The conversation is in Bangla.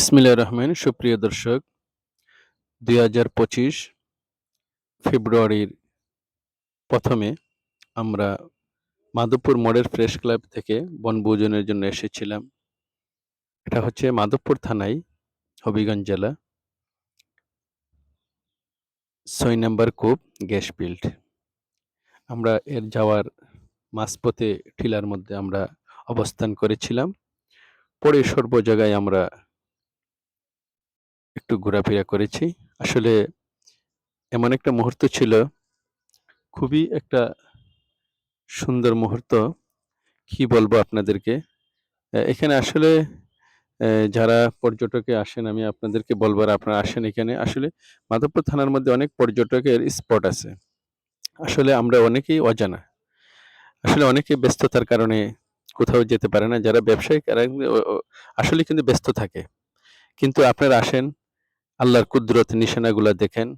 বিসমিল্লাহির রহমান সুপ্রিয় দর্শক ২০২৫ ফেব্রুয়ারির ১ম-এ আমরা মাধবপুর মোড়ের প্রেস ক্লাব থেকে বনভোজনের জন্য এসেছিলাম। এটা হচ্ছে মাধবপুর থানায়, হবিগঞ্জ জেলা, ৬ নম্বর কূপ গ্যাস ফিল্ড। আমরা এর যাওয়ার মাঝপথে টিলার মধ্যে আমরা অবস্থান করেছিলাম। পরে সর্ব জায়গায় আমরা একটু ঘোরাফেরা করেছি। আসলে এমন একটা মুহূর্ত ছিল, খুবই একটা সুন্দর মুহূর্ত। কি বলবো আপনাদেরকে? এখানে আসলে যারা পর্যটকে আসেন, আমি আপনাদেরকে বলবো আর আপনারা আসেন এখানে। আসলে মাধবপুর থানার মধ্যে অনেক পর্যটকের স্পট আছে। আসলে আমরা অনেকেই অজানা। আসলে অনেকে ব্যস্ততার কারণে কোথাও যেতে পারে না। যারা ব্যবসায়ী তারা কিন্তু আসলে কিন্তু ব্যস্ত থাকে। কিন্তু আপনারা আসেন, আল্লাহর কুদরত নিশানাগুলা দেখেন।